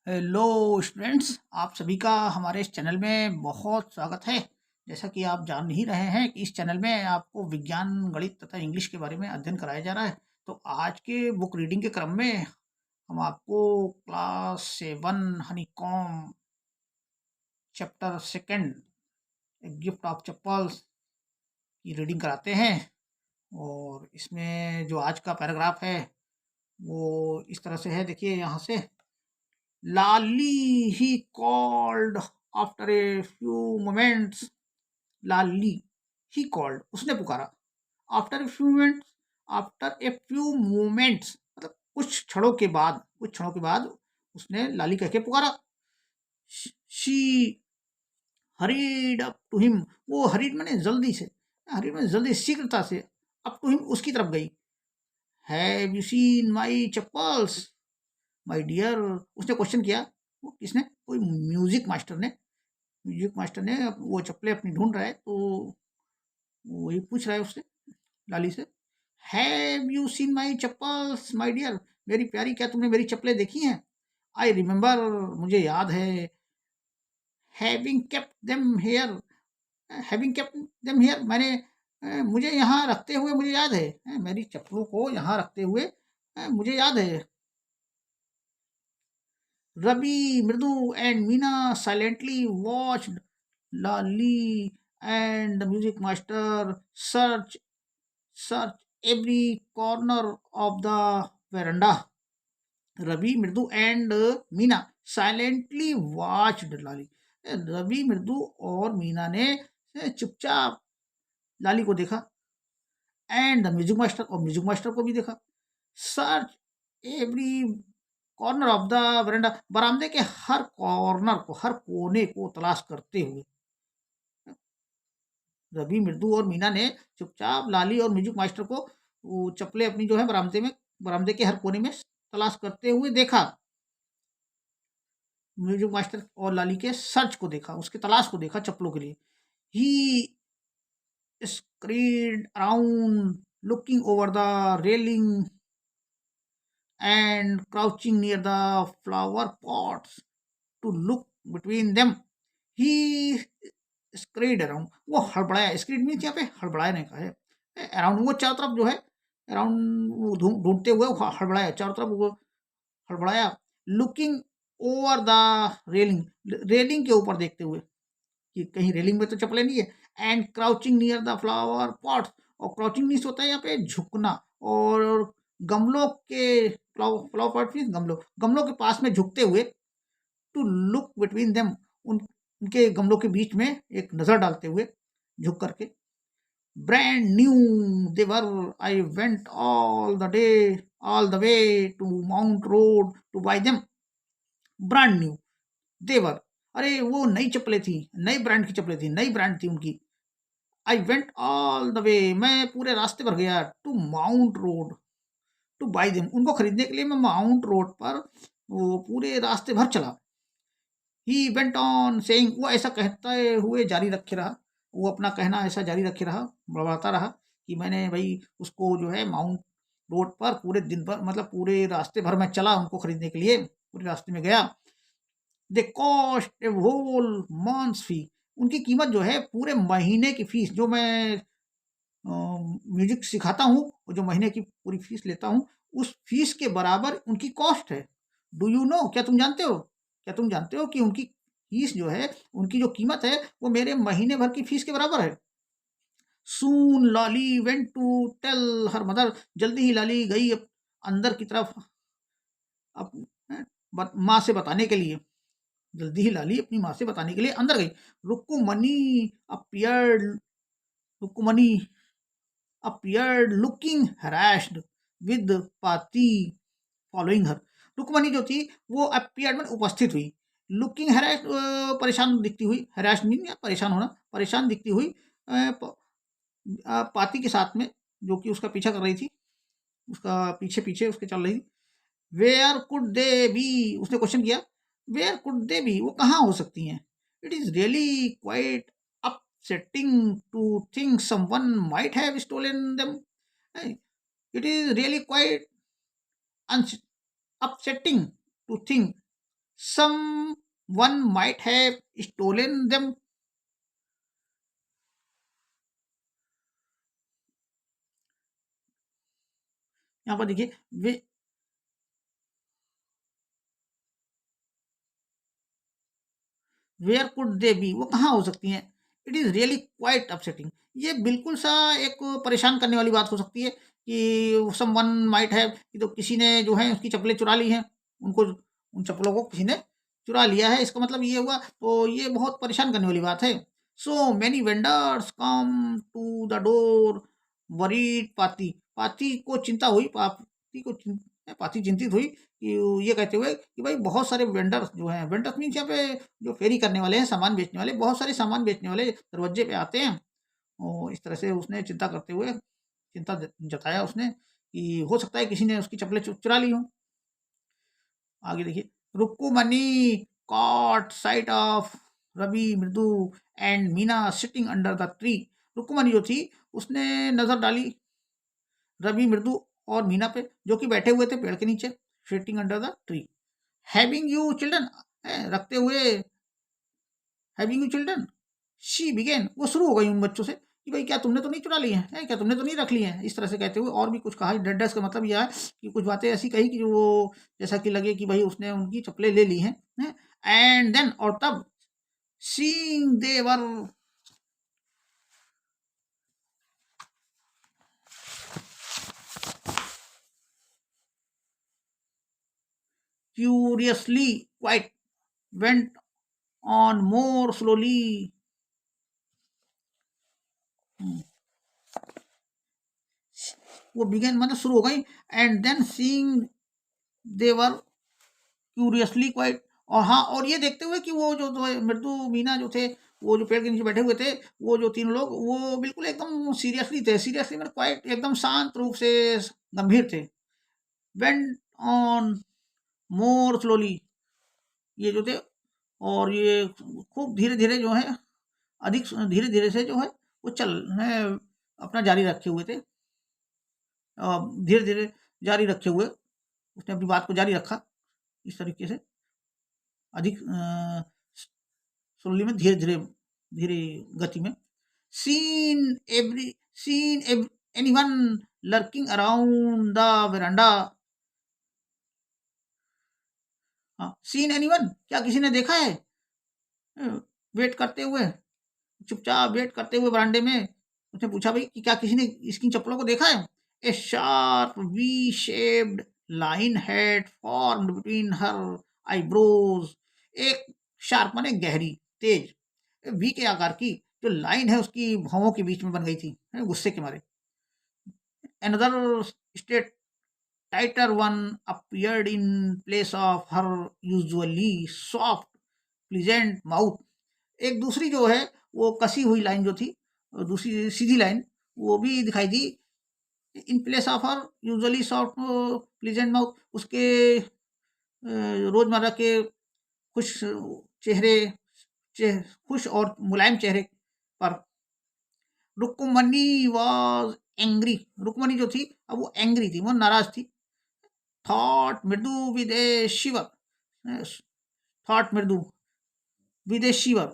Hello students, आप सभी का हमारे इस चैनल में बहुत स्वागत है। जैसा कि आप जान ही रहे हैं कि इस चैनल में आपको विज्ञान, गणित तथा इंग्लिश के बारे में अध्ययन कराया जा रहा है। तो आज के बुक रीडिंग के क्रम में हम आपको class 7 honeycomb chapter second gift of chappals की रीडिंग कराते हैं। और इसमें जो आज का पैराग्राफ है वो इस तरह से है, देखिए यहाँ से। Lali, he called after a few moments. Lali, he called, उसने पुकारा. After a few moments, मतलब कुछ क्षणों के बाद उसने लाली कह के पुकारा. She hurried up to him. वो hurried माने जल्दी से, शीघ्रता से up to him उसकी तरफ गई. Have you seen my chappals? My dear, उसने क्वेश्चन किया. वो किसने? कोई म्यूजिक मास्टर ने वो चप्पलें अपनी ढूंढ रहा है, तो वही पूछ रहा है उससे, लाली से. Have you seen my chappals my dear? मेरी प्यारी, क्या तुमने मेरी चप्पलें देखी हैं? आई रिमेम्बर, मुझे याद है. हैविंग केप्ट देम हेयर, मैंने मुझे यहाँ रखते हुए मुझे याद है. मेरी चप्पलों को यहाँ रखते हुए मुझे याद है. Ravi, Mridu, and Meena silently watched Lali and the music master search every corner of the veranda. Ravi, Mridu, and Meena silently watched Lali. Ravi, मृदु और मीना ने चुपचाप लाली को देखा. एंड द म्यूजिक मास्टर, और म्यूजिक मास्टर को भी देखा. Search every corner of the वरांडा, बरामदे के हर कॉर्नर को, हर कोने को तलाश करते हुए. रवि, मृदु और मीना ने चुपचाप लाली और म्यूजिक मास्टर को वो चप्पलें अपनी जो है बरामदे के हर कोने में तलाश करते हुए देखा. म्यूजिक मास्टर और लाली के सर्च को देखा, उसके तलाश को देखा चप्पलों के लिए. ही scurried around looking over the railing and crouching near the flower pots to look between them. He scurried around, वो हड़बड़ाया. स्क्रीड मीन्स यहाँ पे हड़बड़ाने का है. अराउंड, वो चारों तरफ जो है, अराउंड वो ढूंढते हुए हड़बड़ाया, चारों तरफ वो हड़बड़ाया. Looking over the railing, railing के ऊपर देखते हुए कि कहीं रेलिंग में तो चप्पलें नहीं है. And crouching near the flower pots, और क्राउचिंग मीन्स होता है यहाँ पे झुकना. और गमलों के फ्लावर पॉट मीन्स गमलों के पास में झुकते हुए. टू लुक बिटवीन देम, उनके गमलों के बीच में एक नजर डालते हुए, झुक करके. Brand new they were, I went all the way to Mount Road to buy them. Brand new they were, अरे वो नई चप्पलें थी, नई ब्रांड की चप्पलें थी, नई ब्रांड थी उनकी. I went all the way, मैं पूरे रास्ते भर गया. To Mount Road to buy them, उनको खरीदने के लिए मैं माउंट रोड पर वो पूरे रास्ते भर चला. ही वेंट ऑन सेइंग, वो ऐसा कहते हुए जारी रखे रहा, वो अपना कहना ऐसा जारी रखे रहा, बढ़ाता रहा कि मैंने भाई उसको जो है माउंट रोड पर पूरे दिन भर, मतलब पूरे रास्ते भर में चला उनको खरीदने के लिए, पूरे रास्ते में गया. दे कॉस्ट ए होल मंथ्स फी, उनकी कीमत जो है पूरे महीने की फीस, जो मैं म्यूजिक सिखाता हूँ, जो महीने की पूरी फीस लेता हूँ, उस फीस के बराबर उनकी कॉस्ट है. डू यू नो, क्या तुम जानते हो? कि उनकी फीस जो है, उनकी जो कीमत है, वो मेरे महीने भर की फीस के बराबर है. Soon Lali went to tell her mother, जल्दी ही लाली गई अंदर की तरफ माँ से बताने के लिए. जल्दी ही लाली अपनी माँ से बताने के लिए अंदर गई. रुक्कुमनी appeared रुक्कुमनी appeared looking harassed with पाती following her. रुक्मणी जो थी वो appeared में उपस्थित हुई. लुकिंग harassed, परेशान दिखती हुई. harassed मीन परेशान होना, परेशान दिखती हुई पाती के साथ में, जो कि उसका पीछा कर रही थी, उसका पीछे पीछे उसके चल रही थी. वेयर कुड दे बी, उसने क्वेश्चन किया. वेयर कुड दे बी, वो कहाँ हो सकती हैं? It is really quite upsetting to think someone might have stolen them. It is really quite upsetting to think some one might have stolen them. यहाँ पर देखिए वेयर कुड दे बी, वो कहाँ हो सकती हैं। It is really quite upsetting, ये बिल्कुल सा एक परेशान करने वाली बात हो सकती है कि समवन माइट हैव, कि तो किसी ने जो है उसकी चप्पलें चुरा ली हैं, उनको उन चप्पलों को किसी ने चुरा लिया है, इसका मतलब ये हुआ, तो ये बहुत परेशान करने वाली बात है। So many vendors come to the door worried पाती, पाती को चिंता हुई, पाती चिंतित हुई कि ये कहते हुए कि भाई बहुत सारे वेंडर्स जो हैं, वेंडर्स मीन्स यहाँ पे जो फेरी करने वाले हैं, सामान बेचने वाले, बहुत सारे सामान बेचने वाले दरवाजे पे आते हैं। और इस तरह से उसने चिंता करते हुए चिंता जताया उसने कि हो सकता है किसी ने उसकी चप्पलें चुरा ली हों। आगे देखिए, रुक्कुमनी caught sight of Ravi Mridu and Meena sitting under the tree. Rukkumani जो थी उसने नजर डाली रवि मृदु और मीना पे, जो कि बैठे हुए थे पेड़ के नीचे, sitting under the tree. Having you children, रखते हुए, having you children, she began, वो शुरू हो गई उन बच्चों से कि भाई क्या तुमने तो नहीं चुरा ली है, क्या तुमने तो नहीं रख ली है, इस तरह से कहते हुए और भी कुछ कहा। डेडस का मतलब यह है कि कुछ बातें ऐसी कही कि जो वो जैसा कि लगे कि भाई उसने उनकी चप्पलें ले ली हैं। एंड देन, और तब, seeing they were, curiously quite went on more slowly। वो बिगेन मतलब शुरू हो गई, and then seeing they were curiously quite, और हाँ, और ये देखते हुए कि वो जो मृदु मीना जो थे, वो जो पेड़ के नीचे बैठे हुए थे, वो जो तीन लोग, वो बिल्कुल एकदम सीरियसली थे, सीरियसली मतलब क्वाइट एकदम शांत रूप से गंभीर थे। वेंट ऑन मोर स्लोली, ये जो थे, और ये खूब धीरे धीरे जो है, अधिक धीरे धीरे से जो है वो चल है, अपना जारी रखे हुए थे, धीरे धीरे जारी रखे हुए उसने अपनी बात को जारी रखा इस तरीके से, अधिक स्लोली में, धीरे धीरे, धीरे गति में। Seen every seen anyone lurking around the veranda. हाँ, सीन एनीवन, क्या किसी ने देखा है, वेट करते हुए, चुपचाप वेट करते हुए बरामदे में उसने पूछा भाई कि क्या किसी ने इसकी चप्पलों को देखा है। A sharp V shaped line had formed between her eyebrows, एक शार्प माने गहरी, तेज, वी के आकार की जो लाइन है उसकी भौहों के बीच में बन गई थी गुस्से के मारे। Another state tighter one appeared in place of her usually soft pleasant mouth, एक दूसरी जो है वो कसी हुई लाइन जो थी, दूसरी सीधी लाइन, वो भी दिखाई दी in place of her usually soft pleasant mouth, उसके रोजमर्रा के खुश चेहरे, खुश और मुलायम चेहरे पर। रुक्मणी वॉज एंग्री, रुक्मणी जो थी अब वो एंग्री थी, वो नाराज थी। थॉट मृदु विद ए शिवर, थॉट मृदु विद ए शिवर,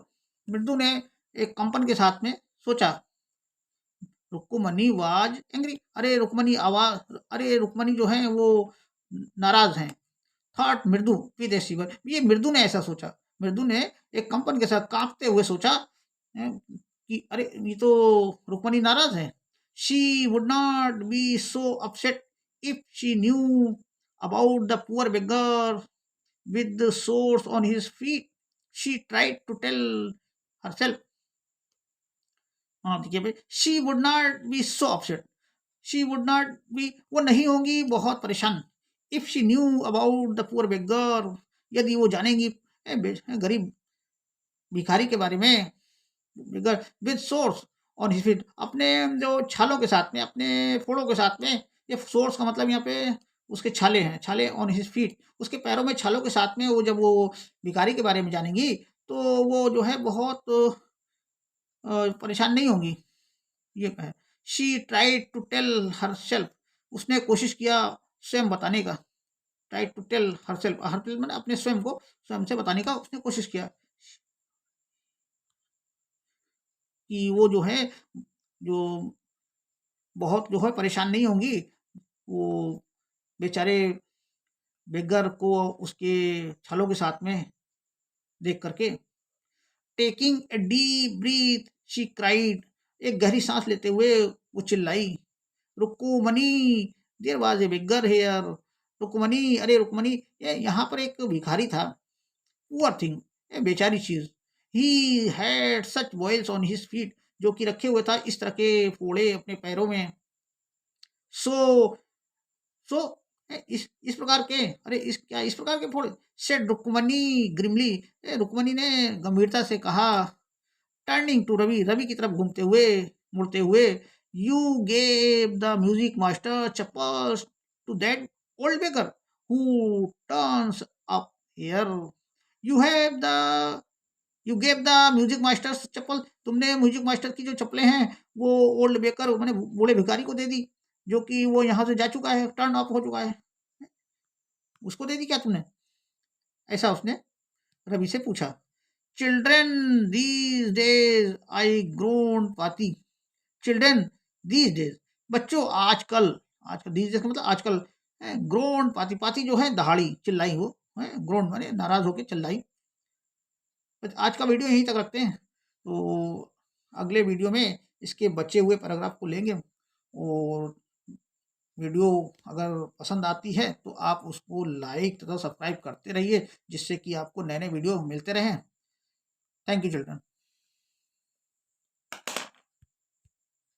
मृदु ने एक कंपन के साथ में सोचा। रुक्मणी वाज एंग्री, अरे रुक्मणी आवाज, अरे रुक्मणी जो है वो नाराज हैं। थॉट मृदु विद ए शिवर, ये मृदु ने ऐसा सोचा, मृदु ने एक कंपन के साथ कांपते हुए सोचा कि अरे ये तो रुक्मणी नाराज है। She would not be so upset if she knew about the poor beggar with the sores on his feet. She tried to tell herself. हाँ देखिए भाई, she would not be so upset. She would not be, वो नहीं होंगी बहुत परेशान। If she knew about the poor beggar, यदि वो जानेंगी गरीब भिखारी के बारे में, beggar with sores on his feet, अपने जो छालों के साथ में, अपने फोड़ों के साथ में, ये सोर्स का मतलब यहाँ पे उसके छाले हैं, छाले ऑन हिज फीट, उसके पैरों में छालों के साथ में, वो जब वो भिखारी के बारे में जानेंगी तो वो जो है बहुत परेशान नहीं होंगी, ये कहे। She tried to tell herself, उसने कोशिश किया स्वयं बताने का। Try to tell herself, herself मैंने अपने स्वयं को स्वयं से बताने का उसने कोशिश किया कि वो जो है, जो बहुत जो है परेशान नहीं होंगी, वो बेचारे बेगर को उसके छलों के साथ में देख करके। Taking a deep breath she cried, एक गहरी सांस लेते हुए वो चिल्लाई, Rukkumani, there was a bigger here, Rukmini, अरे रुक्मनी, ये यहाँ पर एक भिखारी था, पुअर थिंग, ए बेचारी चीज, he had such boils on his feet, जो कि रखे हुए था इस तरह के फोड़े अपने पैरों में। सो सो इस प्रकार के, अरे इस क्या इस प्रकार के फोड़े, सेड रुक्मनी ग्रिमली, रुक्मनी ने गंभीरता से कहा, टर्निंग टू रवि, रवि की तरफ घूमते हुए, मुड़ते हुए, you gave the music master chappals to that old baker who turns up here, you have the you gave the music master chappal, तुमने म्यूजिक मास्टर की जो चप्पलें हैं वो ओल्ड बेकर मैंने बूढ़े भिखारी को दे दी, जो कि वो यहाँ से जा चुका है, टर्न अप हो चुका है, उसको दे दी क्या तुमने, ऐसा उसने रवि से पूछा। Children these days I grown पाती, चिल्ड्रन दीज डेज, बच्चों आजकल, आजकल दीज डेज का मतलब आजकल, ग्रोन पाती, पाती जो है दहाड़ी, चिल्लाई वो, ग्रोन माने नाराज होकर चिल्लाई। बस आज का वीडियो यहीं तक रखते हैं, तो अगले वीडियो में इसके बचे हुए पैराग्राफ को लेंगे, और वीडियो अगर पसंद आती है तो आप उसको लाइक तथा सब्सक्राइब करते रहिए, जिससे कि आपको नए नए वीडियो मिलते रहें। Thank you children.